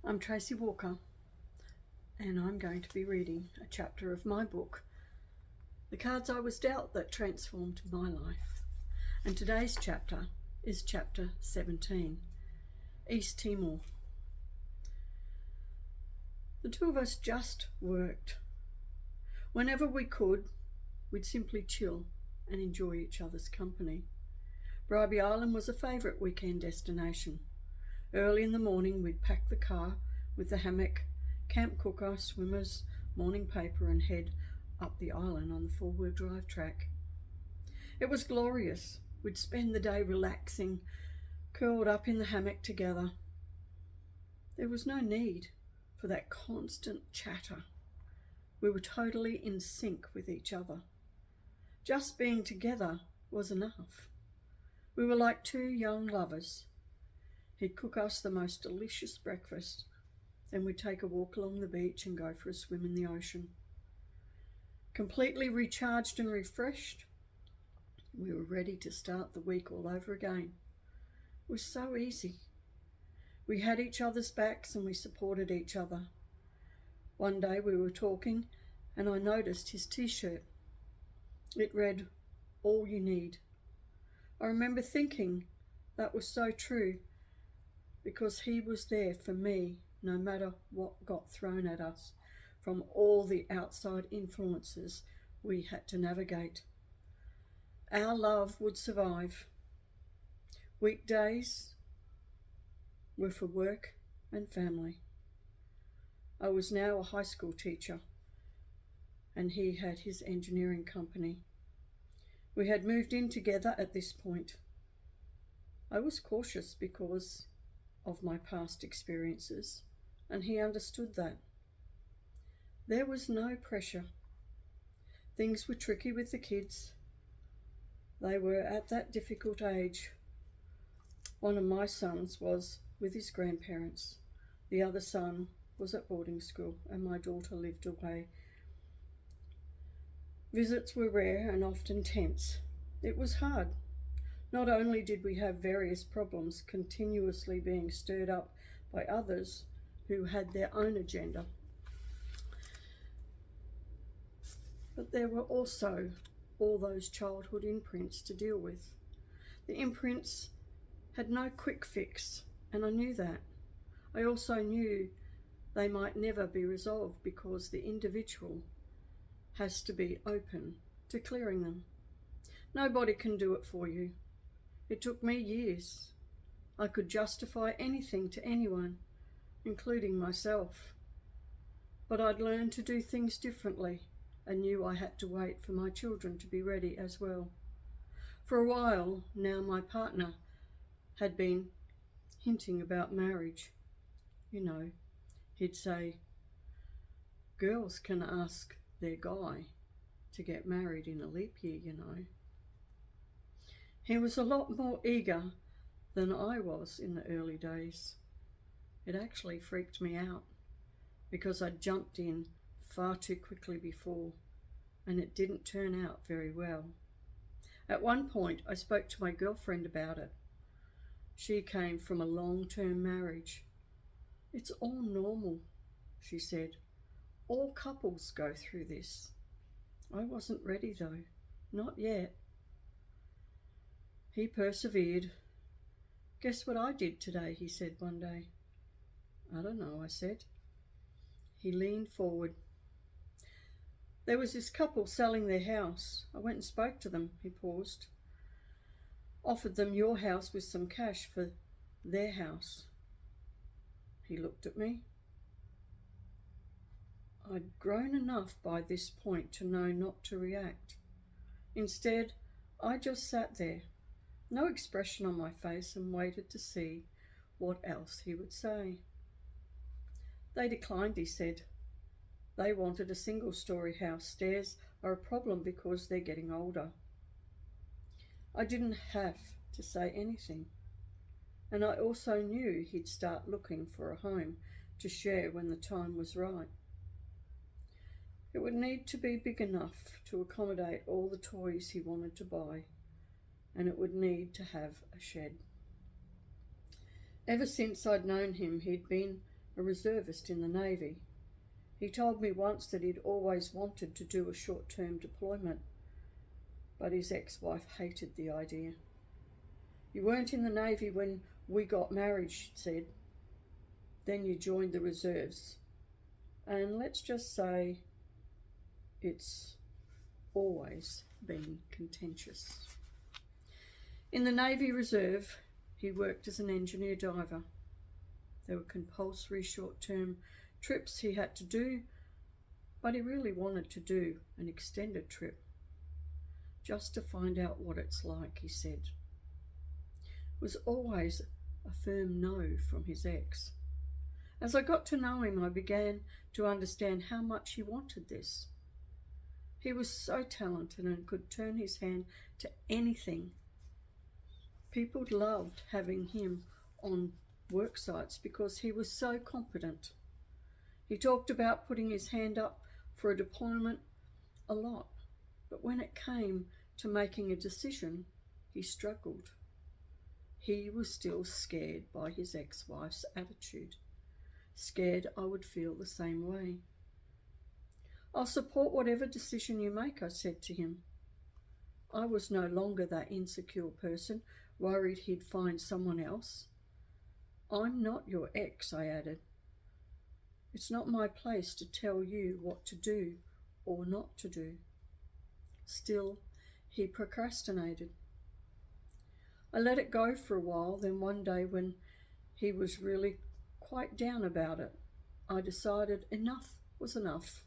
I'm Tracy Walker, and I'm going to be reading a chapter of my book, The Cards I Was Dealt That Transformed My Life. And today's chapter is chapter 17, East Timor. The two of us just worked. Whenever we could, we'd simply chill and enjoy each other's company. Bribie Island was a favourite weekend destination. Early in the morning, we'd pack the car with the hammock, camp cooker, swimmers, morning paper, and head up the island on the four-wheel drive track. It was glorious. We'd spend the day relaxing, curled up in the hammock together. There was no need for that constant chatter. We were totally in sync with each other. Just being together was enough. We were like two young lovers. He'd cook us the most delicious breakfast, then we'd take a walk along the beach and go for a swim in the ocean. Completely recharged and refreshed, we were ready to start the week all over again. It was so easy. We had each other's backs and we supported each other. One day we were talking and I noticed his t-shirt. It read, "All you need." I remember thinking that was so true, because he was there for me no matter what got thrown at us from all the outside influences we had to navigate. Our love would survive. Weekdays were for work and family. I was now a high school teacher and he had his engineering company. We had moved in together at this point. I was cautious because of my past experiences, and he understood that. There was no pressure. Things were tricky with the kids. They were at that difficult age. One of my sons was with his grandparents. The other son was at boarding school, and my daughter lived away. Visits were rare and often tense. It was hard. Not only did we have various problems continuously being stirred up by others who had their own agenda, but there were also all those childhood imprints to deal with. The imprints had no quick fix, and I knew that. I also knew they might never be resolved because the individual has to be open to clearing them. Nobody can do it for you. It took me years. I could justify anything to anyone, including myself. But I'd learned to do things differently and knew I had to wait for my children to be ready as well. For a while now, my partner had been hinting about marriage. You know, he'd say, "Girls can ask their guy to get married in a leap year, you know." He was a lot more eager than I was in the early days. It actually freaked me out because I'd jumped in far too quickly before, and it didn't turn out very well. At one point, I spoke to my girlfriend about it. She came from a long-term marriage. "It's all normal," she said. "All couples go through this." I wasn't ready though, not yet. He persevered. "Guess what I did today?" he said one day. "I don't know," I said. He leaned forward. "There was this couple selling their house. I went and spoke to them." He paused. "Offered them your house with some cash for their house." He looked at me. I'd grown enough by this point to know not to react. Instead, I just sat there, no expression on my face, and waited to see what else he would say. "They declined," he said. "They wanted a single-story house. Stairs are a problem because they're getting older." I didn't have to say anything, and I also knew he'd start looking for a home to share when the time was right. It would need to be big enough to accommodate all the toys he wanted to buy, and it would need to have a shed. Ever since I'd known him, he'd been a reservist in the Navy. He told me once that he'd always wanted to do a short-term deployment, but his ex-wife hated the idea. You weren't in the Navy when we got married, she said. Then you joined the reserves. And let's just say it's always been contentious. In the Navy Reserve, he worked as an engineer diver. There were compulsory short-term trips he had to do, but he really wanted to do an extended trip, just to find out what it's like, he said. It was always a firm no from his ex. As I got to know him, I began to understand how much he wanted this. He was so talented and could turn his hand to anything. People loved having him on work sites because he was so competent. He talked about putting his hand up for a deployment a lot, but when it came to making a decision, he struggled. He was still scared by his ex-wife's attitude, scared I would feel the same way. I'll support whatever decision you make, I said to him. I was no longer that insecure person, worried he'd find someone else. I'm not your ex, I added. It's not my place to tell you what to do or not to do. Still, he procrastinated. I let it go for a while, then one day when he was really quite down about it, I decided enough was enough.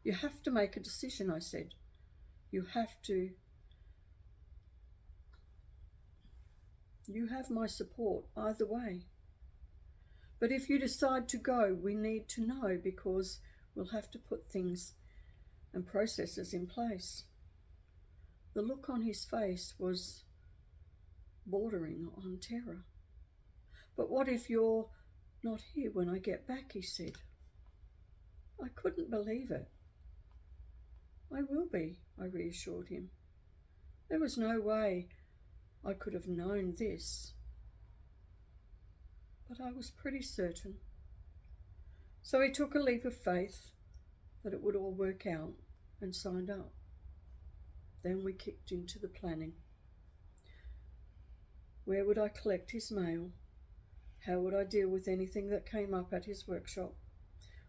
You have to make a decision, I said. You have my support either way. But if you decide to go, we need to know, because we'll have to put things and processes in place. The look on his face was bordering on terror. But what if you're not here when I get back, he said. I couldn't believe it. I will be, I reassured him. There was no way I could have known this, but I was pretty certain. So he took a leap of faith that it would all work out and signed up. Then we kicked into the planning. Where would I collect his mail? How would I deal with anything that came up at his workshop?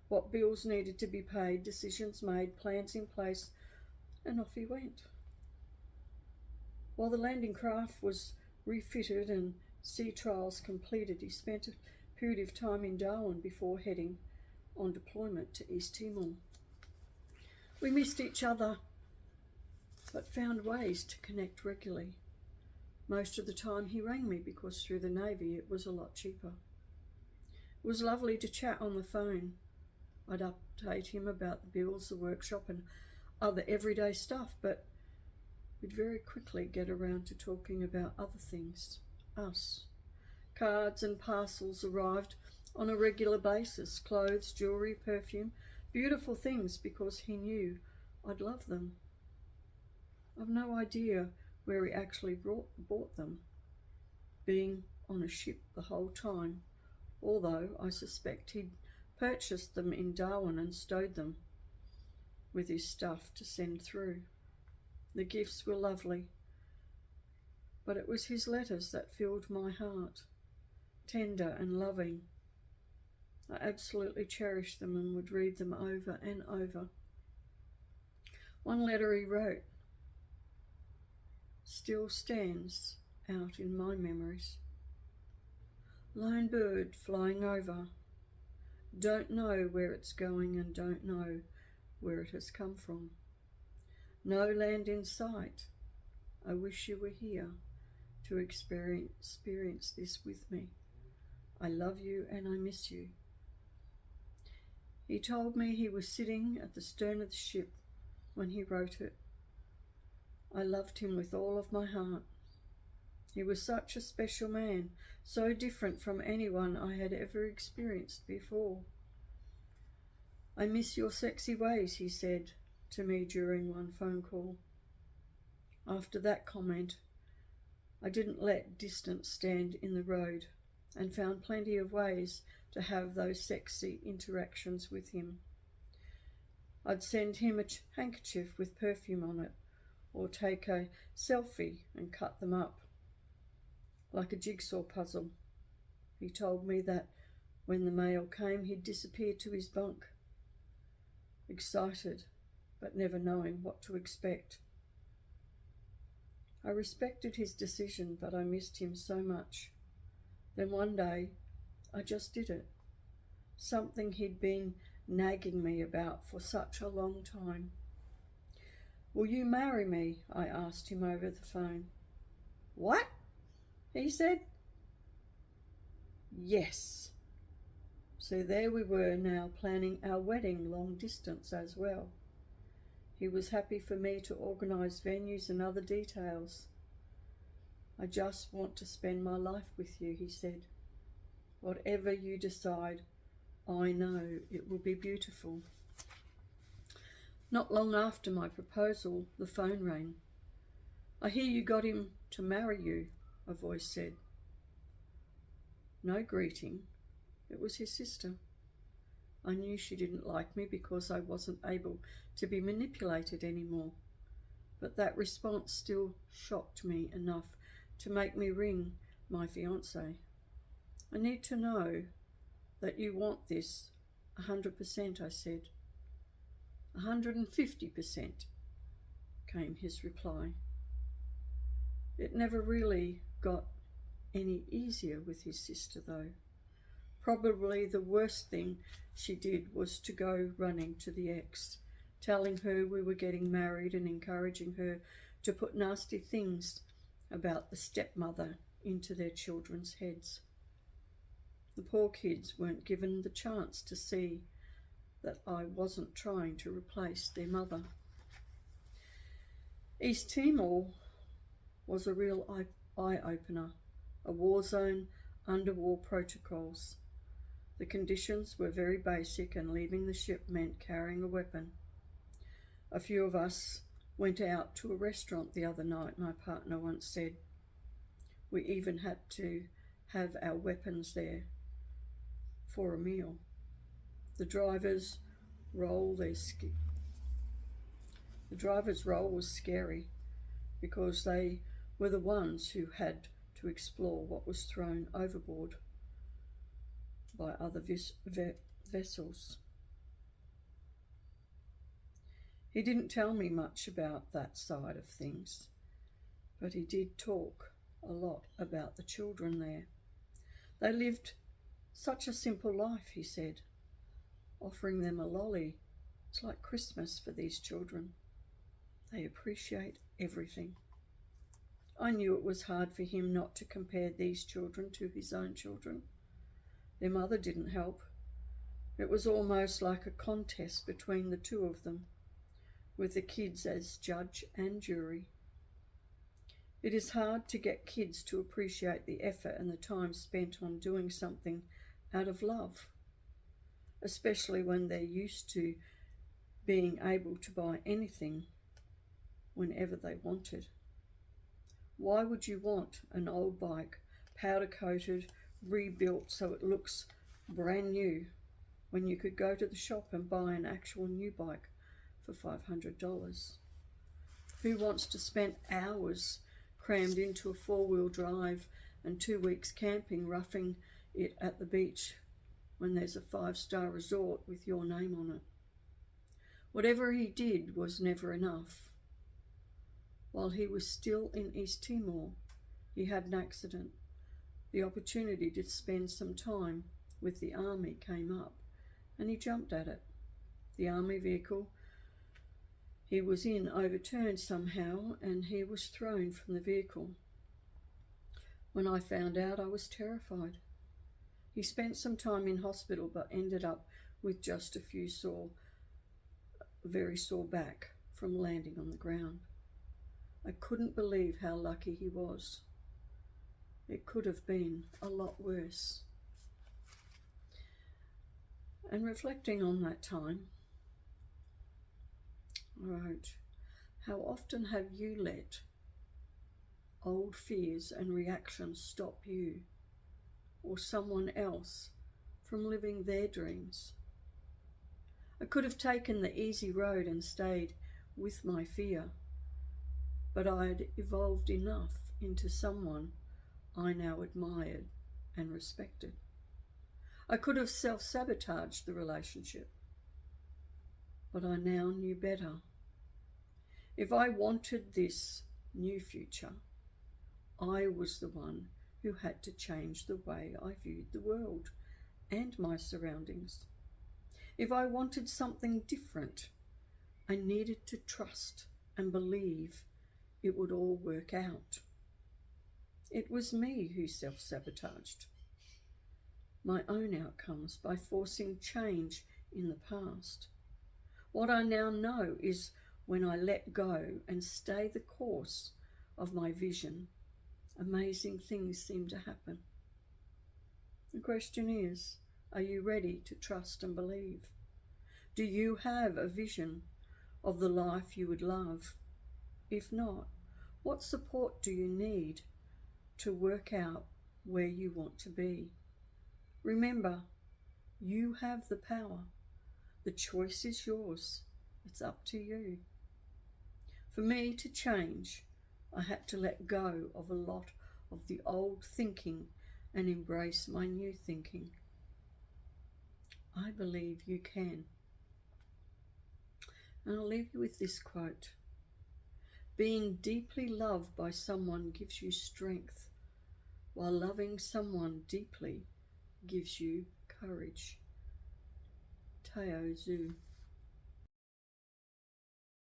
What bills needed to be paid, decisions made, plans in place, and off he went. While the landing craft was refitted and sea trials completed, he spent a period of time in Darwin before heading on deployment to East Timor. We missed each other, but found ways to connect regularly. Most of the time he rang me because through the Navy it was a lot cheaper. It was lovely to chat on the phone. I'd update him about the bills, the workshop and other everyday stuff, but we'd very quickly get around to talking about other things, us. Cards and parcels arrived on a regular basis, clothes, jewellery, perfume, beautiful things, because he knew I'd love them. I've no idea where he actually bought them, being on a ship the whole time, although I suspect he'd purchased them in Darwin and stowed them with his stuff to send through. The gifts were lovely, but it was his letters that filled my heart, tender and loving. I absolutely cherished them and would read them over and over. One letter he wrote still stands out in my memories. Lone bird flying over, don't know where it's going and don't know where it has come from. No land in sight. I wish you were here to experience this with me. I love you and I miss you. He told me he was sitting at the stern of the ship when he wrote it. I loved him with all of my heart. He was such a special man, so different from anyone I had ever experienced before. I miss your sexy ways, he said to me during one phone call. After that comment, I didn't let distance stand in the road. and found plenty of ways to have those sexy interactions with him. I'd send him a handkerchief with perfume on it, or take a selfie and cut them up like a jigsaw puzzle. He told me that when the mail came, he'd disappear to his bunk, excited but never knowing what to expect. I respected his decision, but I missed him so much. Then one day, I just did it. Something he'd been nagging me about for such a long time. "Will you marry me?" I asked him over the phone. "What?" he said. "Yes." So there we were now, planning our wedding long distance as well. He was happy for me to organise venues and other details. "I just want to spend my life with you," he said. "Whatever you decide, I know it will be beautiful." Not long after my proposal, the phone rang. "I hear you got him to marry you," a voice said. No greeting. It was his sister. I knew she didn't like me because I wasn't able to be manipulated anymore, but that response still shocked me enough to make me ring my fiancé. "I need to know that you want this 100%, I said. 150%, came his reply. It never really got any easier with his sister, though. Probably the worst thing she did was to go running to the ex, telling her we were getting married and encouraging her to put nasty things about the stepmother into their children's heads. The poor kids weren't given the chance to see that I wasn't trying to replace their mother. East Timor was a real eye-opener, a war zone under war protocols. The conditions were very basic, and leaving the ship meant carrying a weapon. A few of us went out to a restaurant the other night, my partner once said. We even had to have our weapons there for a meal. The driver's role was scary because they were the ones who had to explore what was thrown overboard by other vessels. He didn't tell me much about that side of things, but he did talk a lot about the children there. They lived such a simple life, he said. Offering them a lolly, it's like Christmas for these children. They appreciate everything. I knew it was hard for him not to compare these children to his own children. Their mother didn't help. It was almost like a contest between the two of them, with the kids as judge and jury. It is hard to get kids to appreciate the effort and the time spent on doing something out of love, especially when they're used to being able to buy anything whenever they wanted. Why would you want an old bike, powder-coated, rebuilt so it looks brand new, when you could go to the shop and buy an actual new bike for $500? Who wants to spend hours crammed into a 4-wheel drive and 2 weeks camping, roughing it at the beach when there's a 5-star resort with your name on it? Whatever he did was never enough. While he was still in East Timor, he had an accident. The opportunity to spend some time with the army came up, and he jumped at it. The army vehicle he was in overturned somehow, and he was thrown from the vehicle. When I found out, I was terrified. He spent some time in hospital, but ended up with just a few very sore back from landing on the ground. I couldn't believe how lucky he was. It could have been a lot worse. And reflecting on that time, I wrote, how often have you let old fears and reactions stop you or someone else from living their dreams. I could have taken the easy road and stayed with my fear, but I'd evolved enough into someone I now admired and respected. I could have self-sabotaged the relationship, but I now knew better. If I wanted this new future, I was the one who had to change the way I viewed the world and my surroundings. If I wanted something different, I needed to trust and believe it would all work out. It was me who self-sabotaged my own outcomes by forcing change in the past. What I now know is when I let go and stay the course of my vision, amazing things seem to happen. The question is, are you ready to trust and believe? Do you have a vision of the life you would love? If not, what support do you need to work out where you want to be? Remember, you have the power. The choice is yours. It's up to you. For me to change, I had to let go of a lot of the old thinking and embrace my new thinking. I believe you can. And I'll leave you with this quote. Being deeply loved by someone gives you strength, while loving someone deeply gives you courage. Teo Zu.